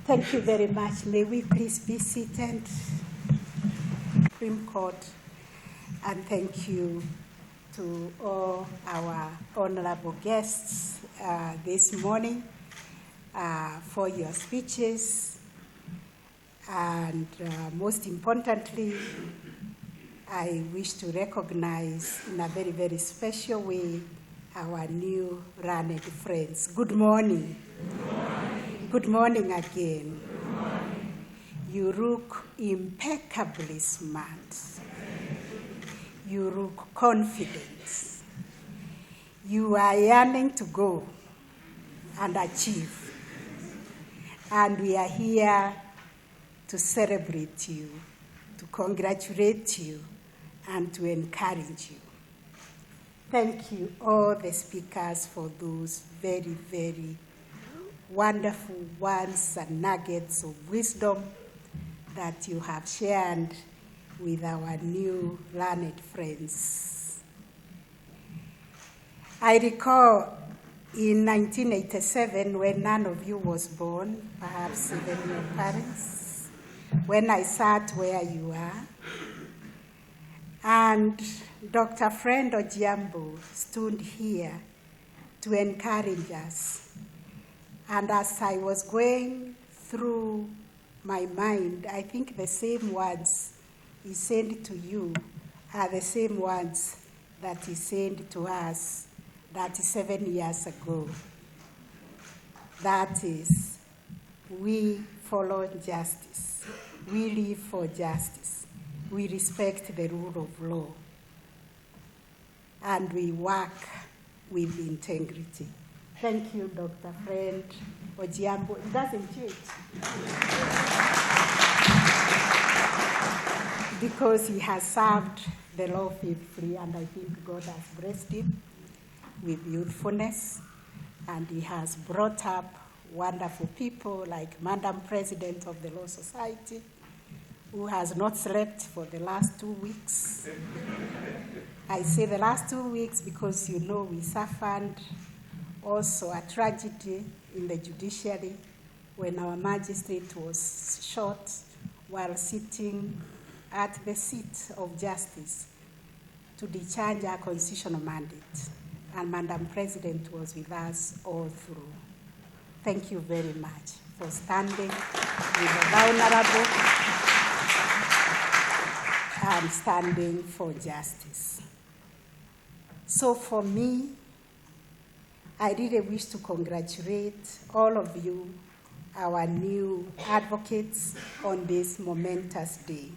Thank you very much. May we please be seated, Supreme Court, and thank you to all our honorable guests this morning for your speeches. And most importantly, I wish to recognize in a very, very special way our new learned friends. Good morning. Good morning. Good morning again. Good morning. You look impeccably smart. You look confident. You are yearning to go and achieve. And we are here to celebrate you, to congratulate you, and to encourage you. Thank you, all the speakers, for those very, very wonderful words and nuggets of wisdom that you have shared with our new learned friends. I recall in 1987, when none of you was born, perhaps even your parents, when I sat where you are, and Dr. Friend Ojiambo stood here to encourage us. And as I was going through my mind, I think the same words he said to you are the same words that he said to us 37 years ago. That is, we follow justice. We live for justice. We respect the rule of law. And we work with integrity. Thank you, Dr. Friend Ojiambo. It doesn't change. Because he has served the law faithfully, and I think God has blessed him with youthfulness, and he has brought up wonderful people like Madam President of the Law Society, who has not slept for the last 2 weeks. I say the last 2 weeks because you know we suffered also a tragedy in the judiciary when our magistrate was shot while sitting at the seat of justice to discharge our constitutional mandate. And Madam President was with us all through. Thank you very much for standing with the vulnerable and standing for justice. So for me, I really wish to congratulate all of you, our new advocates, on this momentous day.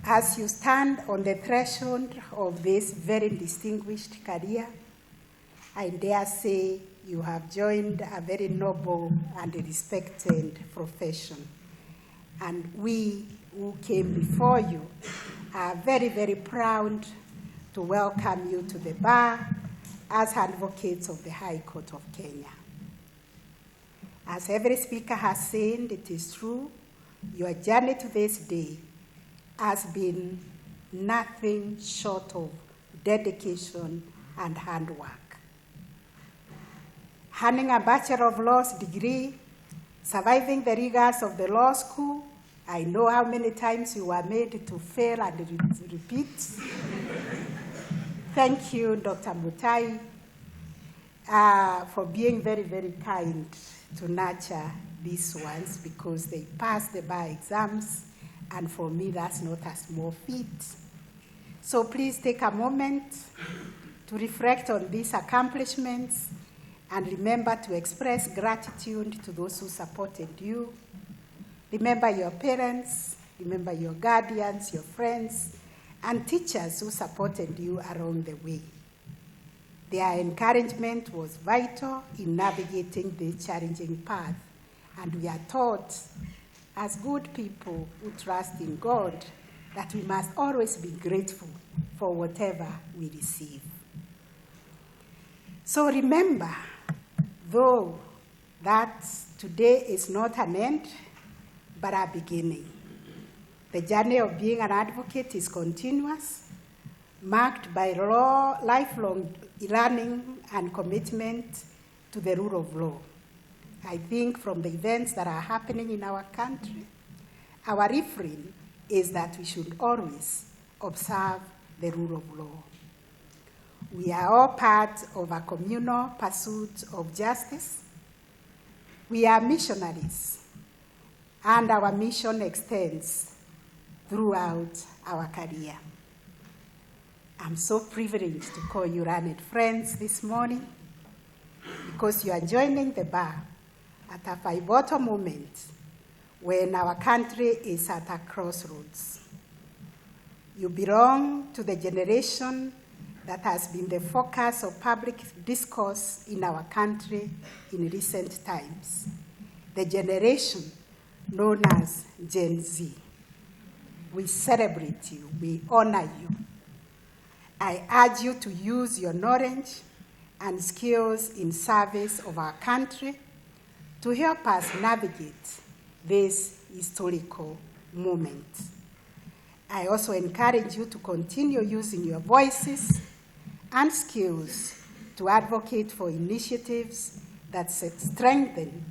As you stand on the threshold of this very distinguished career, I dare say you have joined a very noble and respected profession. And we who came before you are very, very proud to welcome you to the bar as advocates of the High Court of Kenya. As every speaker has said, it is true, your journey to this day has been nothing short of dedication and hard work. Earning a Bachelor of Laws degree, surviving the rigors of the law school, I know how many times you were made to fail and repeat. Thank you, Dr. Mutai, for being very, very kind to nurture these ones because they passed the bar exams, and for me, that's not a small feat. So please take a moment to reflect on these accomplishments and remember to express gratitude to those who supported you. Remember your parents, remember your guardians, your friends, and teachers who supported you along the way. Their encouragement was vital in navigating this challenging path, and we are taught, as good people who trust in God, that we must always be grateful for whatever we receive. So remember, though, that today is not an end, but a beginning. The journey of being an advocate is continuous, marked by lifelong learning and commitment to the rule of law. I think from the events that are happening in our country, our refrain is that we should always observe the rule of law. We are all part of a communal pursuit of justice. We are missionaries, and our mission extends throughout our career. I'm so privileged to call you learned friends this morning because you are joining the bar at a pivotal moment when our country is at a crossroads. You belong to the generation that has been the focus of public discourse in our country in recent times, the generation known as Gen Z. We celebrate you, we honor you. I urge you to use your knowledge and skills in service of our country to help us navigate this historical moment. I also encourage you to continue using your voices and skills to advocate for initiatives that strengthen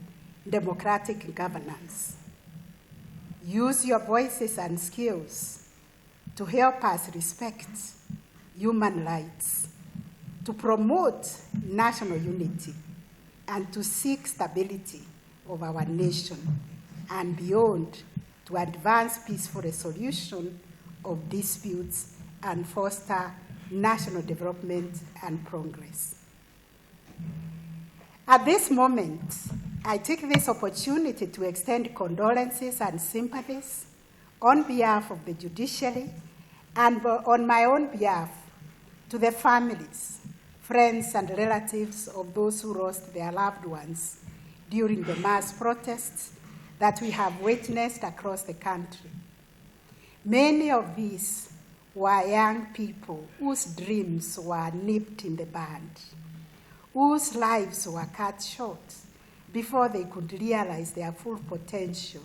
democratic governance. Use your voices and skills to help us respect human rights, to promote national unity, and to seek stability of our nation, and beyond, to advance peaceful resolution of disputes and foster national development and progress. At this moment, I take this opportunity to extend condolences and sympathies on behalf of the judiciary and on my own behalf to the families, friends, and relatives of those who lost their loved ones during the mass protests that we have witnessed across the country. Many of these were young people whose dreams were nipped in the bud, whose lives were cut short before they could realize their full potential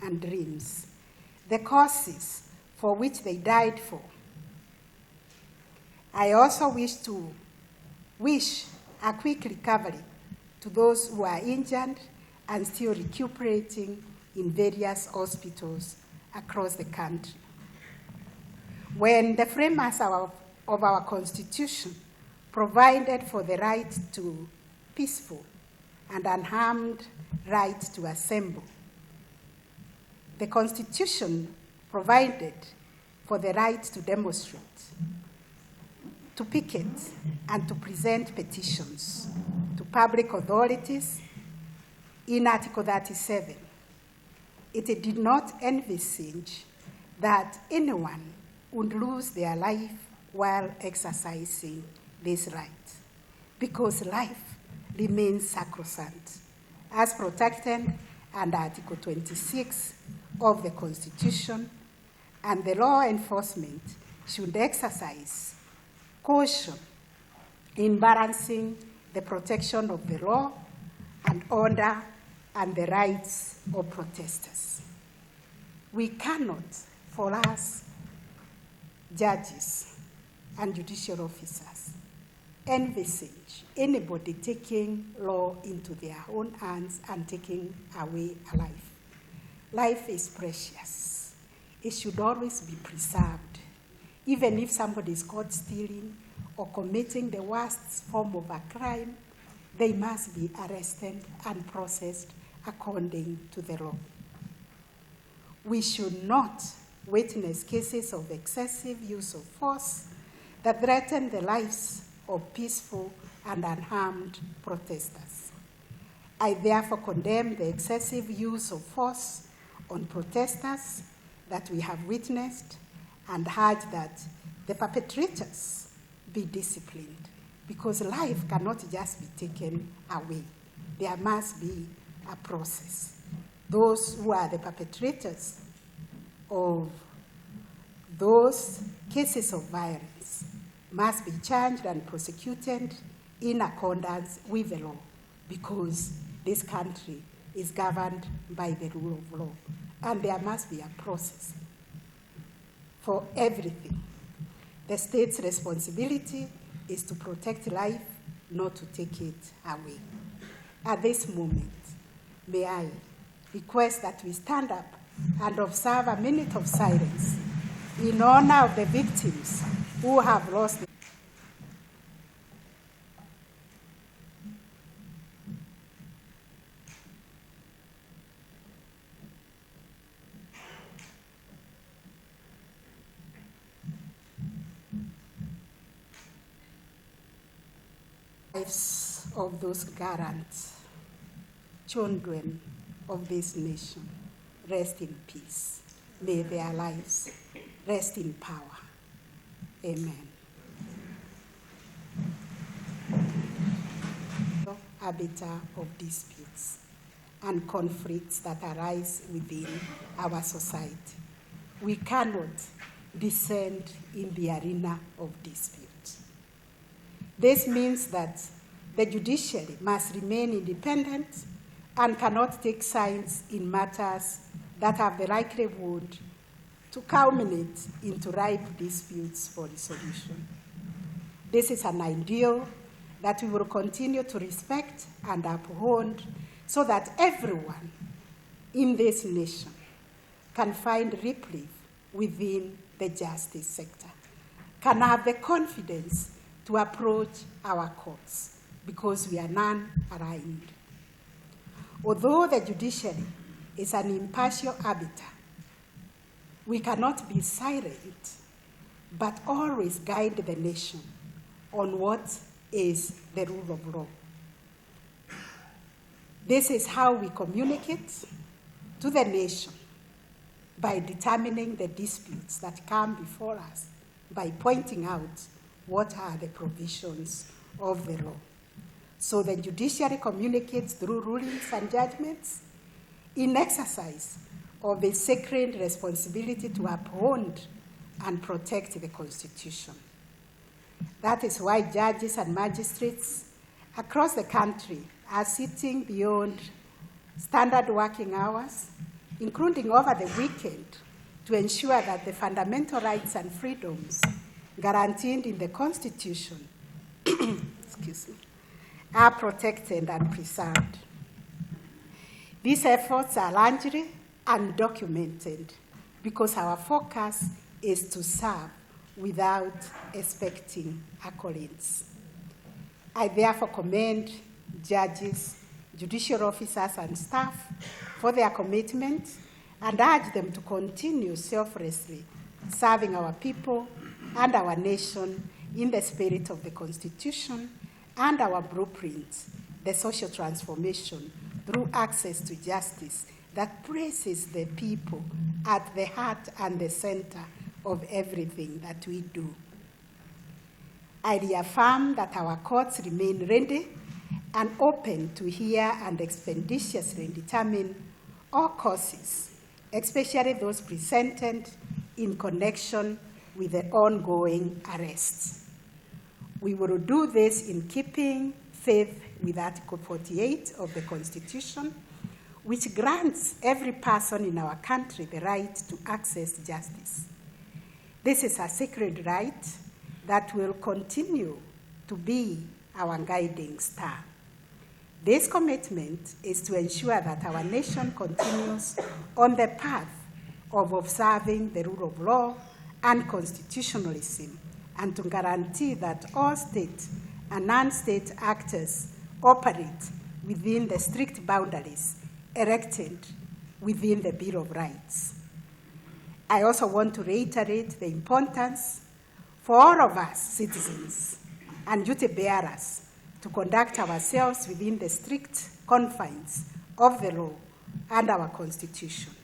and dreams, the causes for which they died for. I also wish a quick recovery to those who are injured and still recuperating in various hospitals across the country. When the framers of our Constitution provided for the right to peaceful and unharmed right to assemble, the Constitution provided for the right to demonstrate, to picket, and to present petitions to public authorities. In Article 37, it did not envisage that anyone would lose their life while exercising this right, because life remains sacrosanct, as protected under Article 26 of the Constitution, and the law enforcement should exercise caution in balancing the protection of the law and order and the rights of protesters. We cannot, for us, judges and judicial officers, envisage anybody taking law into their own hands and taking away a life. Life is precious. It should always be preserved. Even if somebody is caught stealing or committing the worst form of a crime, they must be arrested and processed according to the law. We should not witness cases of excessive use of force that threaten the lives of peaceful and unharmed protesters. I therefore condemn the excessive use of force on protesters that we have witnessed and urge that the perpetrators be disciplined, because life cannot just be taken away. There must be a process. Those who are the perpetrators of those cases of violence must be charged and prosecuted in accordance with the law, because this country is governed by the rule of law, and there must be a process for everything. The state's responsibility is to protect life, not to take it away. At this moment, may I request that we stand up and observe a minute of silence in honor of the victims who have lost their lives of those gallant children of this nation. Rest in peace. May their lives rest in power. Amen. Arbiter of disputes and conflicts that arise within our society. We cannot descend in the arena of dispute. This means that the judiciary must remain independent and cannot take sides in matters that have the likelihood to culminate into ripe disputes for resolution. This is an ideal that we will continue to respect and uphold so that everyone in this nation can find reprieve within the justice sector, can have the confidence to approach our courts because we are non-aligned. Although the judiciary is an impartial arbiter, we cannot be silent, but always guide the nation on what is the rule of law. This is how we communicate to the nation, by determining the disputes that come before us, by pointing out what are the provisions of the law. So the judiciary communicates through rulings and judgments in exercise of a sacred responsibility to uphold and protect the Constitution. That is why judges and magistrates across the country are sitting beyond standard working hours, including over the weekend, to ensure that the fundamental rights and freedoms guaranteed in the Constitution are protected and preserved. These efforts are largely undocumented because our focus is to serve without expecting accolades. I therefore commend judges, judicial officers, and staff for their commitment and urge them to continue selflessly serving our people and our nation in the spirit of the Constitution and our blueprint, the social transformation through access to justice that places the people at the heart and the center of everything that we do. I reaffirm that our courts remain ready and open to hear and expeditiously determine all causes, especially those presented in connection with the ongoing arrests. We will do this in keeping faith with Article 48 of the Constitution, which grants every person in our country the right to access justice. This is a sacred right that will continue to be our guiding star. This commitment is to ensure that our nation continues on the path of observing the rule of law and constitutionalism, and to guarantee that all state and non-state actors operate within the strict boundaries erected within the Bill of Rights. I also want to reiterate the importance for all of us citizens and duty bearers to conduct ourselves within the strict confines of the law and our Constitution.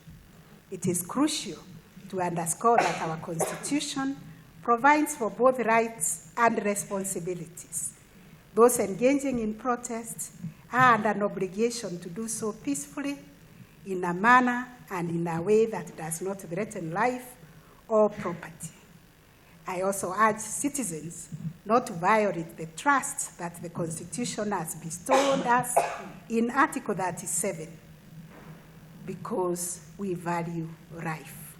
It is crucial to underscore that our Constitution provides for both rights and responsibilities. Those engaging in protest are under an obligation to do so peacefully, in a manner and in a way that does not threaten life or property. I also urge citizens not to violate the trust that the Constitution has bestowed us in Article 37, because we value life.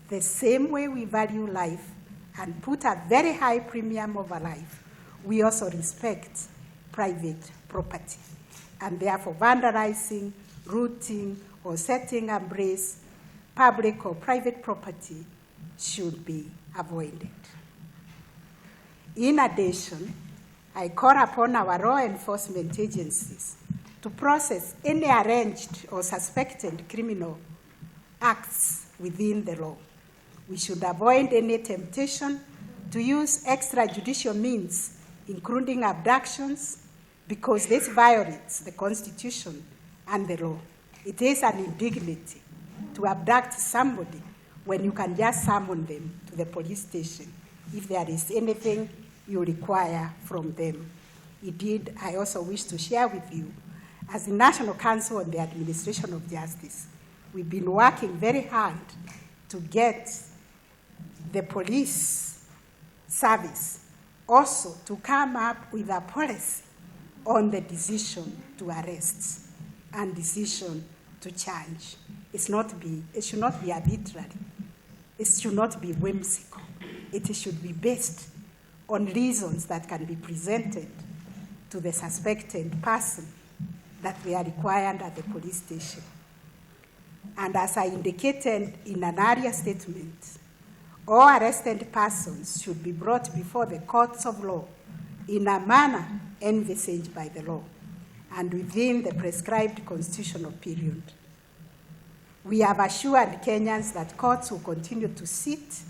The same way we value life and put a very high premium over life, we also respect private property. and therefore vandalizing, looting, or setting ablaze public or private property should be avoided. In addition, I call upon our law enforcement agencies to process any arranged or suspected criminal acts within the law. We should avoid any temptation to use extrajudicial means, including abductions, because this violates the Constitution and the law. It is an indignity to abduct somebody when you can just summon them to the police station if there is anything you require from them. Indeed, I also wish to share with you, as the National Council on the Administration of Justice, we've been working very hard to get the police service also to come up with a policy on the decision to arrest and decision to charge. It should not be arbitrary. It should not be whimsical. It should be based on reasons that can be presented to the suspected person that they are required at the police station. And as I indicated in an earlier statement, all arrested persons should be brought before the courts of law in a manner envisaged by the law and within the prescribed constitutional period. We have assured Kenyans that courts will continue to sit,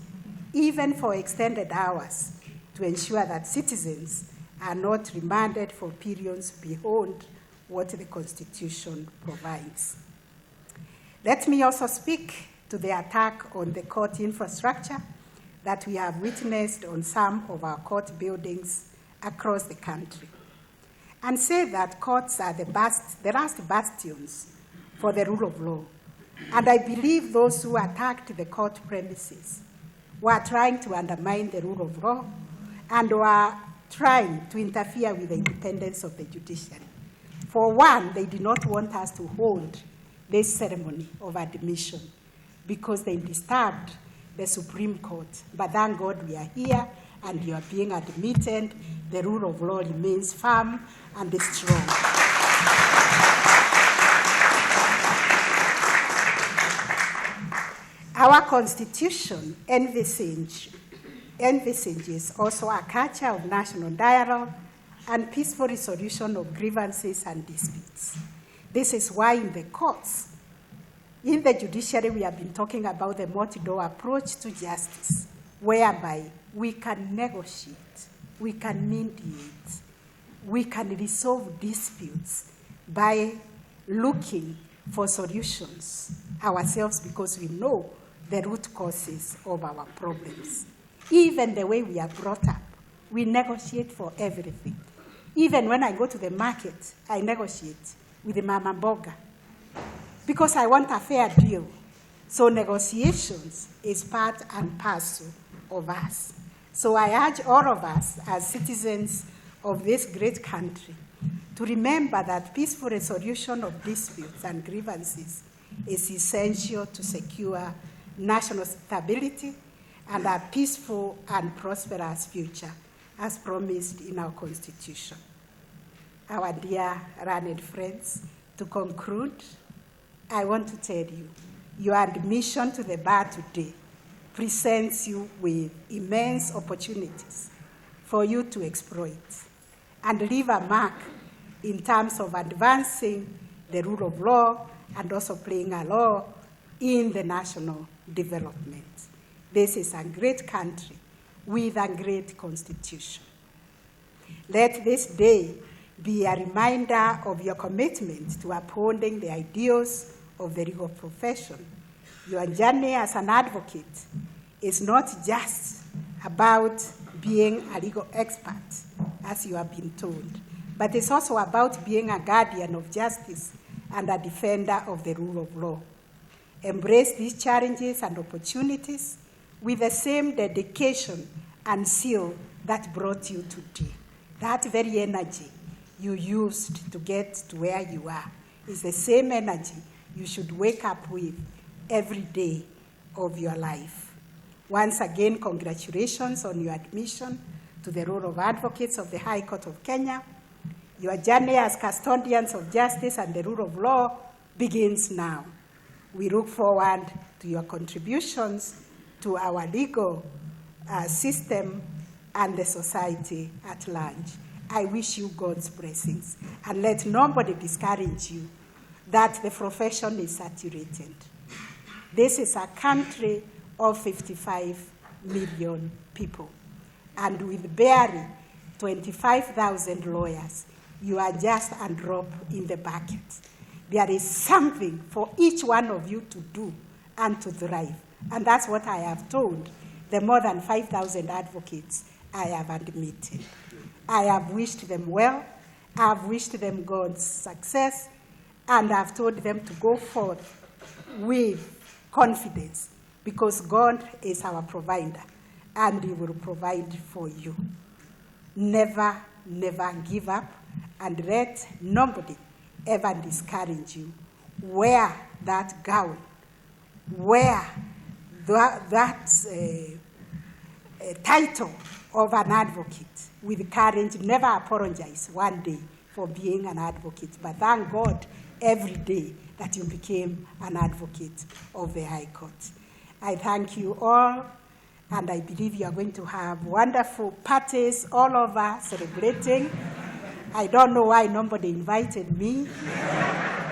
even for extended hours, to ensure that citizens are not remanded for periods beyond what the Constitution provides. Let me also speak to the attack on the court infrastructure that we have witnessed on some of our court buildings across the country, and say that courts are the last bastions for the rule of law. And I believe those who attacked the court premises were trying to undermine the rule of law and were trying to interfere with the independence of the judiciary. For one, they did not want us to hold this ceremony of admission because they disturbed the Supreme Court. But thank God we are here and you are being admitted. The rule of law remains firm and strong. Our Constitution envisages also a culture of national dialogue and peaceful resolution of grievances and disputes. This is why in the courts, in the judiciary, we have been talking about the multi-door approach to justice, whereby we can negotiate, we can mediate, we can resolve disputes by looking for solutions ourselves because we know the root causes of our problems. Even the way we are brought up, we negotiate for everything. Even when I go to the market, I negotiate with the mama mboga because I want a fair deal. So negotiations is part and parcel of us. So I urge all of us as citizens of this great country to remember that peaceful resolution of disputes and grievances is essential to secure national stability and a peaceful and prosperous future as promised in our Constitution. Our dear learned friends, to conclude, I want to tell you, your admission to the bar today presents you with immense opportunities for you to exploit and leave a mark in terms of advancing the rule of law and also playing a role in the national development. This is a great country with a great constitution. Let this day be a reminder of your commitment to upholding the ideals of the legal profession. Your journey as an advocate is not just about being a legal expert, as you have been told, but it's also about being a guardian of justice and a defender of the rule of law. Embrace these challenges and opportunities with the same dedication and zeal that brought you today. That very energy you used to get to where you are is the same energy you should wake up with every day of your life. Once again, congratulations on your admission to the role of advocates of the High Court of Kenya. Your journey as custodians of justice and the rule of law begins now. We look forward to your contributions to our legal system and the society at large. I wish you God's blessings, and let nobody discourage you that the profession is saturated. This is a country of 55 million people, and with barely 25,000 lawyers, you are just a drop in the bucket. There is something for each one of you to do and to thrive, and that's what I have told the more than 5,000 advocates I have admitted. I have wished them well, I have wished them God's success, and I've told them to go forth with confidence, because God is our provider, and He will provide for you. Never, never give up, and let nobody ever discourage you. Wear that gown, wear that title of an advocate with courage. Never apologize one day for being an advocate, but thank God every day that you became an advocate of the High Court. I thank you all, and I believe you are going to have wonderful parties all over celebrating. I don't know why nobody invited me.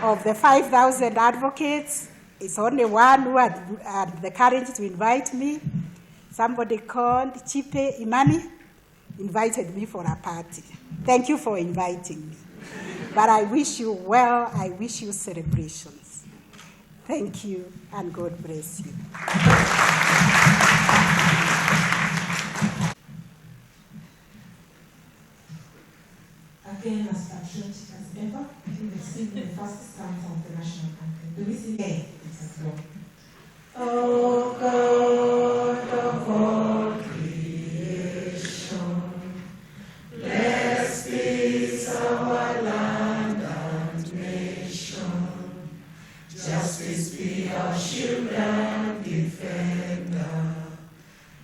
Of the 5,000 advocates, it's only one who had the courage to invite me. Somebody called Chipe Imani, invited me for a party. Thank you for inviting me. But I wish you well, I wish you celebrations. Thank you, and God bless you. Again, as patriotic as ever, I think we've seen the first stanza of the national anthem. Do we sing it? It's as well. Oh God of all creation, blessed is our land and nation. Justice be our shield and defender.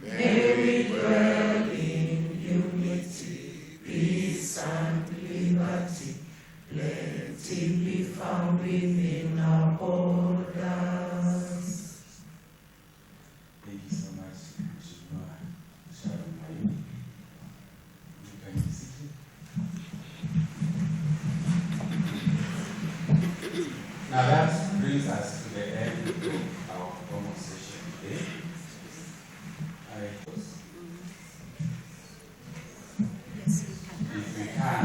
May we dwell in unity, peace and liberty. Let it be found within our borders. Thank you so much, Sharon Mayu. You can be seated. Now that brings us to the end of our conversation today. If we can.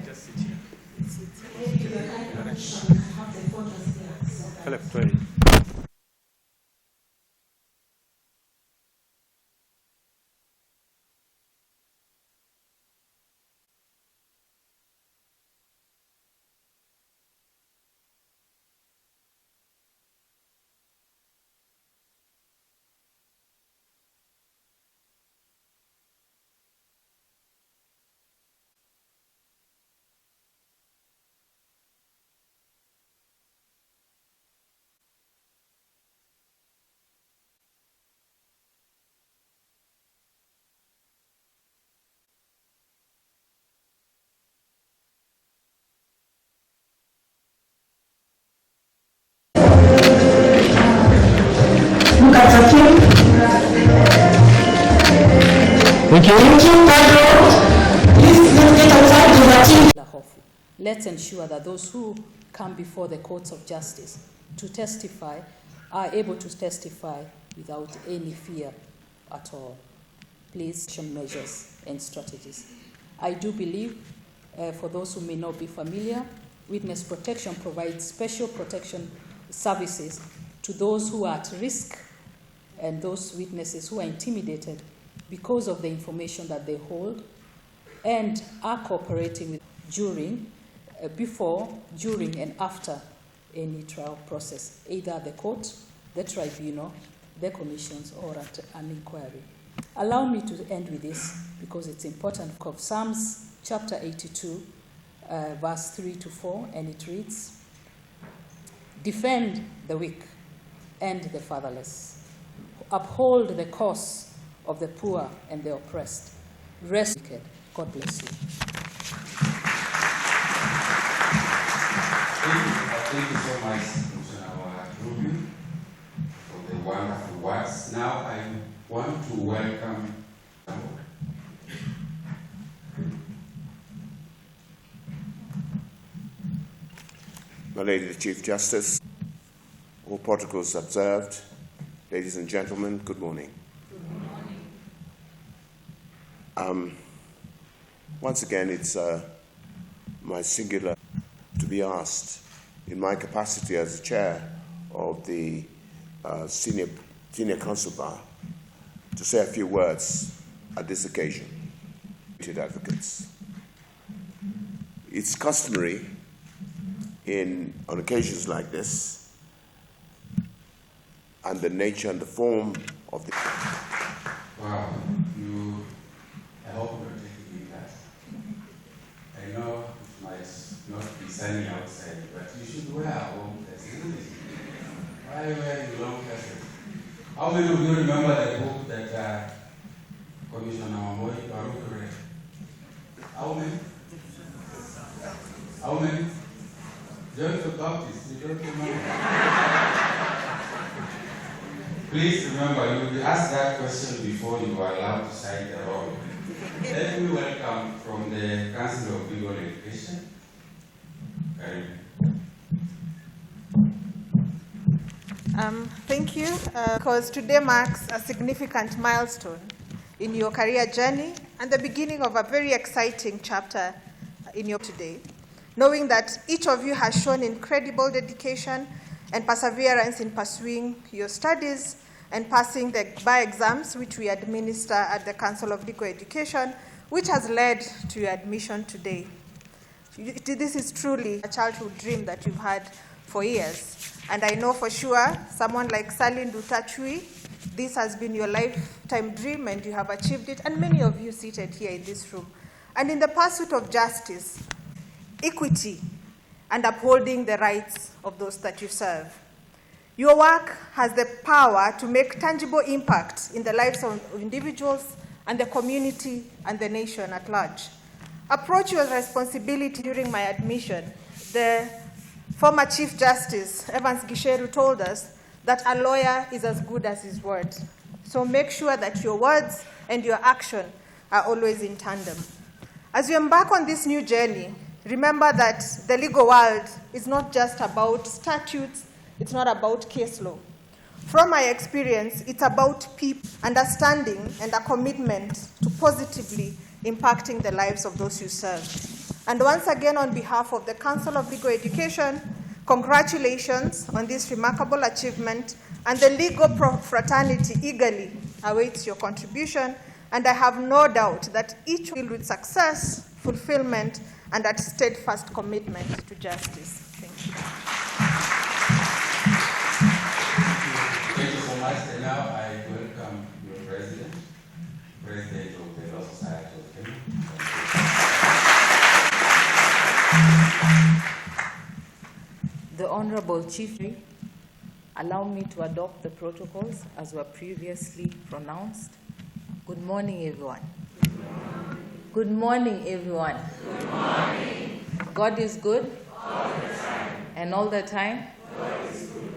Just sit here. Maybe the kind of mission have the photos here. Philip, 20. Let's ensure that those who come before the courts of justice to testify are able to testify without any fear at all. Please, measures and strategies. I do believe, for those who may not be familiar, witness protection provides special protection services to those who are at risk and those witnesses who are intimidated because of the information that they hold and are cooperating with during, before, during, and after any trial process, either the court, the tribunal, the commissions, or at an inquiry. Allow me to end with this because it's important. Of Psalms chapter 82, verse 3 to 4, and it reads, "Defend the weak and the fatherless. Uphold the cause of the poor and the oppressed. Rest, God bless you. Thank you so much, Commissioner Rubio, for the wonderful words. Now I want to welcome My Lady the Chief Justice, all protocols observed. Ladies and gentlemen, good morning. Good morning. Once again, it's my singular to be asked, in my capacity as chair of the Senior Council Bar, to say a few words at this occasion. Advocates. It's customary on occasions like this, and the nature and the form of the... Wow, I hope you're taking me that. I know it might not be sunny outside, but you should wear a long dress, isn't it? Why are you wearing long dresses? How many of you remember the book that Commissioner Mamoi Baruch read? How many? How many? John the Baptist, you don't remember? Please remember, you will be asked that question before you are allowed to cite the role. Let me welcome from the Council of Legal Education, Karim. Thank you, because today marks a significant milestone in your career journey and the beginning of a very exciting chapter in your today, knowing that each of you has shown incredible dedication and perseverance in pursuing your studies and passing the bar exams, which we administer at the Council of Legal Education, which has led to your admission today. This is truly a childhood dream that you've had for years. And I know for sure, someone like Salin Dutachui, this has been your lifetime dream and you have achieved it, and many of you seated here in this room. And in the pursuit of justice, equity, and upholding the rights of those that you serve, your work has the power to make tangible impact in the lives of individuals and the community and the nation at large. Approach your responsibility during my admission. The former Chief Justice, Evans Gisheru, told us that a lawyer is as good as his word. So make sure that your words and your action are always in tandem. As you embark on this new journey, remember that the legal world is not just about statutes, it's not about case law. From my experience, it's about people, understanding, and a commitment to positively impacting the lives of those you serve. And once again, on behalf of the Council of Legal Education, congratulations on this remarkable achievement, and the legal fraternity eagerly awaits your contribution, and I have no doubt that each will with success, fulfillment, and a steadfast commitment to justice. Thank you. Thank you so much. And now I welcome your President of the Law Society of Kenya. The Honorable Chief, allow me to adopt the protocols as were previously pronounced. Good morning, everyone. Good morning, everyone. Good morning. God is good. All the time. And all the time. God is good.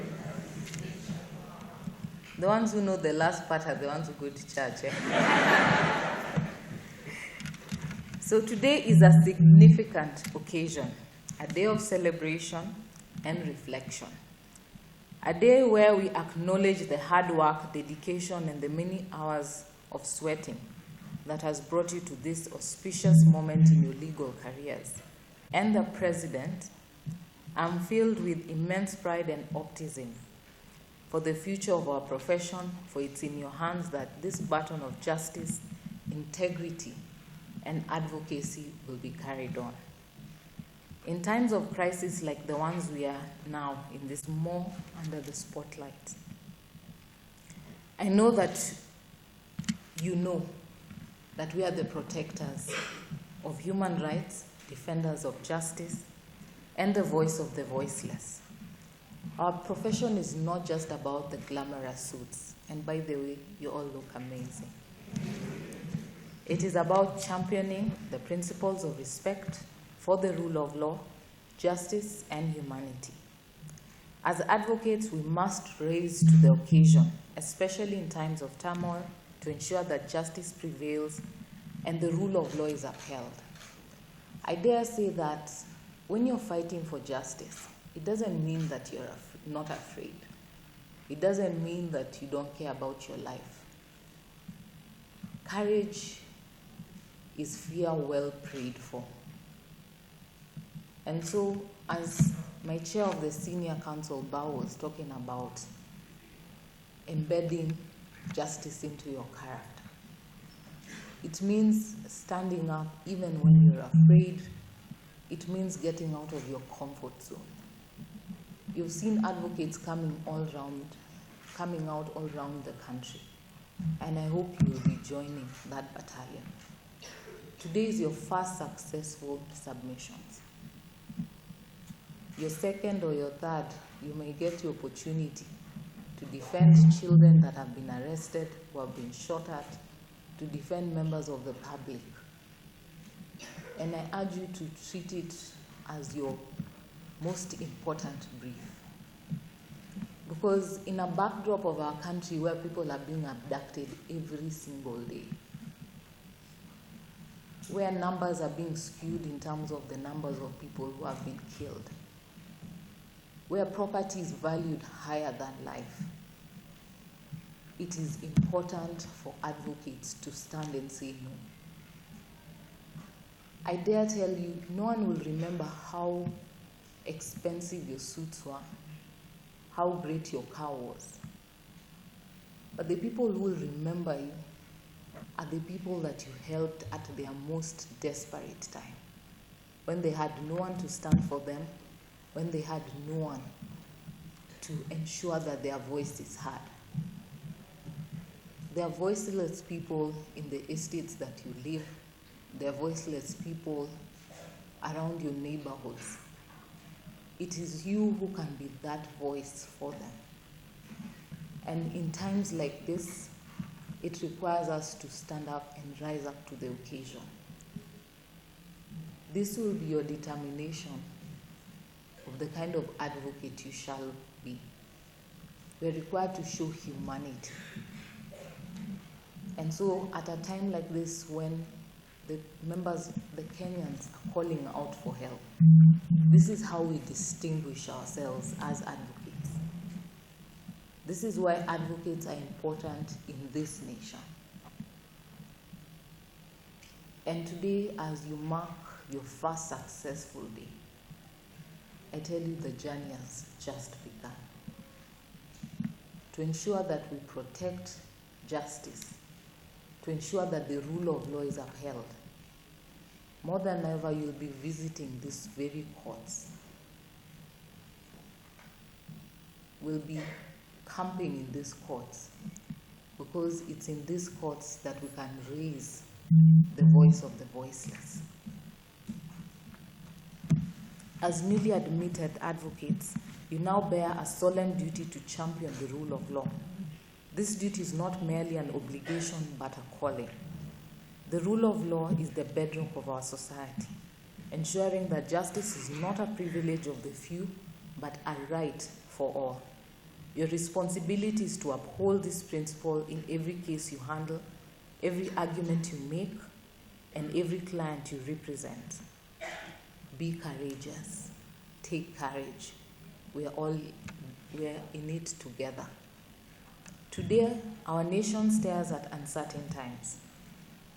The ones who know the last part are the ones who go to church. Eh? So today is a significant occasion, a day of celebration and reflection. A day where we acknowledge the hard work, dedication, and the many hours of sweating that has brought you to this auspicious moment in your legal careers. And the President, I'm filled with immense pride and optimism for the future of our profession, for it's in your hands that this baton of justice, integrity, and advocacy will be carried on. In times of crisis like the ones we are now in, this more under the spotlight, I know that you know that we are the protectors of human rights, defenders of justice, and the voice of the voiceless. Our profession is not just about the glamorous suits, and by the way, you all look amazing. It is about championing the principles of respect for the rule of law, justice, and humanity. As advocates, we must rise to the occasion, especially in times of turmoil, to ensure that justice prevails and the rule of law is upheld. I dare say that when you're fighting for justice, it doesn't mean that you're not afraid. It doesn't mean that you don't care about your life. Courage is fear well prayed for. And so, as my chair of the Senior Council, Bao, was talking about embedding justice into your character, it means standing up even when you're afraid. It means getting out of your comfort zone. You've seen advocates coming out all around the country, and I hope you'll be joining that battalion. Today is your first successful submissions. Your second or your third, you may get the opportunity to defend children that have been arrested, who have been shot at, to defend members of the public. And I urge you to treat it as your most important brief. Because in a backdrop of our country where people are being abducted every single day, where numbers are being skewed in terms of the numbers of people who have been killed, where property is valued higher than life, it is important for advocates to stand and say no. I dare tell you, no one will remember how expensive your suits were, how great your car was. But the people who will remember you are the people that you helped at their most desperate time, when they had no one to stand for them, when they had no one to ensure that their voice is heard. There are voiceless people in the estates that you live. There are voiceless people around your neighborhoods. It is you who can be that voice for them. And in times like this, it requires us to stand up and rise up to the occasion. This will be your determination of the kind of advocate you shall be. We are required to show humanity. And so at a time like this, when the Kenyans are calling out for help, this is how we distinguish ourselves as advocates. This is why advocates are important in this nation. And today, as you mark your first successful day, I tell you the journey has just begun. To ensure that we protect justice, to ensure that the rule of law is upheld, more than ever you'll be visiting these very courts. We'll be camping in these courts, because it's in these courts that we can raise the voice of the voiceless. As newly admitted advocates, you now bear a solemn duty to champion the rule of law. This duty is not merely an obligation, but a calling. The rule of law is the bedrock of our society, ensuring that justice is not a privilege of the few, but a right for all. Your responsibility is to uphold this principle in every case you handle, every argument you make, and every client you represent. Be courageous. Take courage. We are in it together. Today, our nation stares at uncertain times.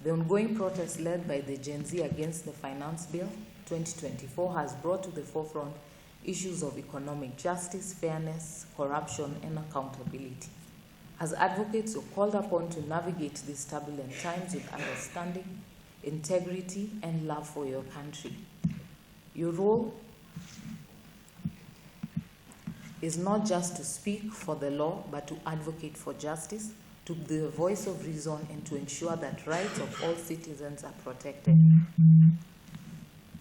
The ongoing protest led by the Gen Z against the Finance Bill 2024 has brought to the forefront issues of economic justice, fairness, corruption, and accountability. As advocates, you're called upon to navigate these turbulent times with understanding, integrity, and love for your country. Your role is not just to speak for the law, but to advocate for justice, to be the voice of reason, and to ensure that rights of all citizens are protected.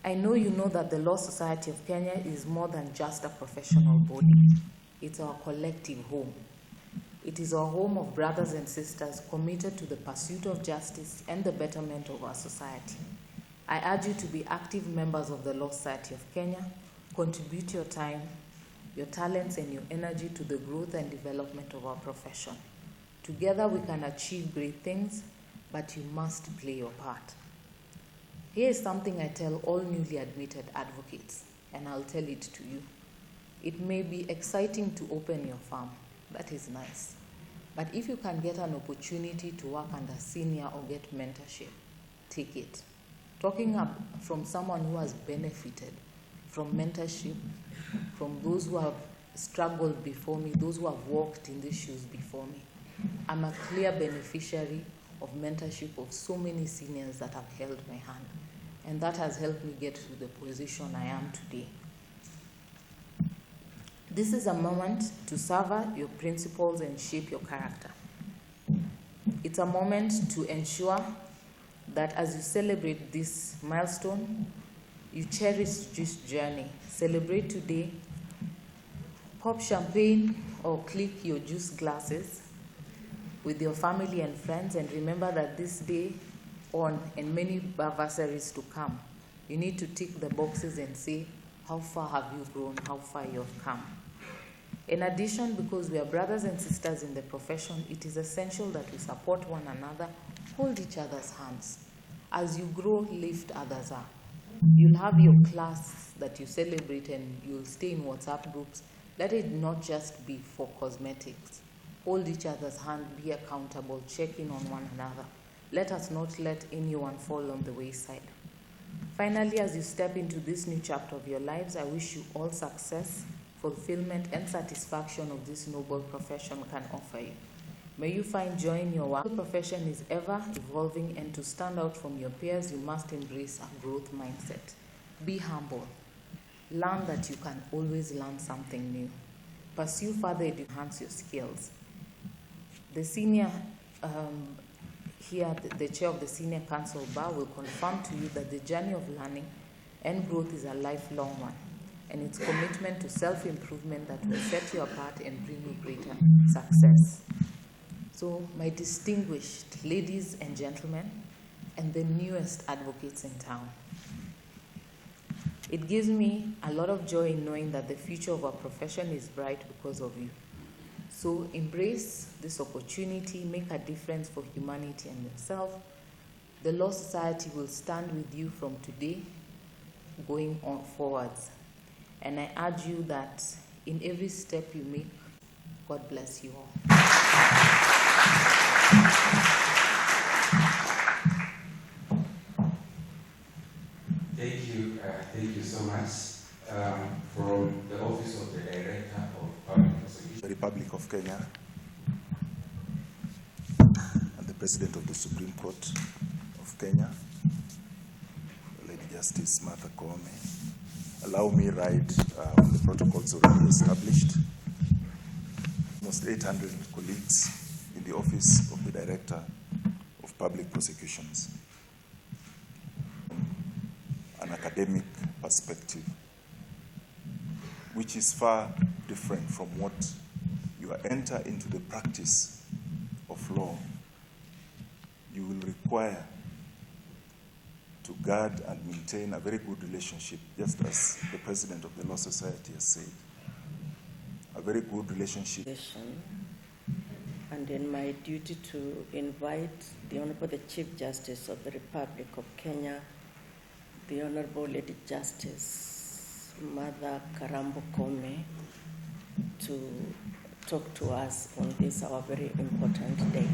I know you know that the Law Society of Kenya is more than just a professional body. It's our collective home. It is a home of brothers and sisters committed to the pursuit of justice and the betterment of our society. I urge you to be active members of the Law Society of Kenya. Contribute your time, your talents, and your energy to the growth and development of our profession. Together we can achieve great things, but you must play your part. Here is something I tell all newly admitted advocates, and I'll tell it to you. It may be exciting to open your firm. That is nice. But if you can get an opportunity to work under senior or get mentorship, take it. Talking up from someone who has benefited from mentorship, from those who have struggled before me, those who have walked in these shoes before me. I'm a clear beneficiary of mentorship of so many seniors that have held my hand, and that has helped me get to the position I am today. This is a moment to savor your principles and shape your character. It's a moment to ensure that as you celebrate this milestone, you cherish this journey. Celebrate today, pop champagne or click your juice glasses with your family and friends, and remember that this day on and many anniversaries to come, you need to tick the boxes and say, how far have you grown, how far you have come. In addition, because we are brothers and sisters in the profession, it is essential that we support one another, hold each other's hands. As you grow, lift others up. You'll have your class that you celebrate and you'll stay in WhatsApp groups. Let it not just be for cosmetics. Hold each other's hand, be accountable, check in on one another. Let us not let anyone fall on the wayside. Finally, as you step into this new chapter of your lives, I wish you all success, fulfillment, and satisfaction of this noble profession can offer you. May you find joy in your work. The profession is ever evolving, and to stand out from your peers, you must embrace a growth mindset. Be humble. Learn that you can always learn something new. Pursue further to enhance your skills. The senior the chair of the Senior Council Bar will confirm to you that the journey of learning and growth is a lifelong one, and it's commitment to self-improvement that will set you apart and bring you greater success. So, my distinguished ladies and gentlemen, and the newest advocates in town, it gives me a lot of joy in knowing that the future of our profession is bright because of you. So embrace this opportunity, make a difference for humanity and yourself. The Law Society will stand with you from today going on forwards. And I urge you that in every step you make, God bless you all. Thank you so much. From the Office of the Director of Public Prosecution, the Republic of Kenya, and the President of the Supreme Court of Kenya, Lady Justice Martha Koome, allow me write on the protocols already established. Almost 800 colleagues in the Office of the Director of Public Prosecutions. An academic perspective, which is far different from what you enter into the practice of law, you will require to guard and maintain a very good relationship, just as the President of the Law Society has said. A very good relationship. And in my duty to invite the Honorable the Chief Justice of the Republic of Kenya, the Honorable Lady Justice Mother Karambo Koome, to talk to us on this, our very important day.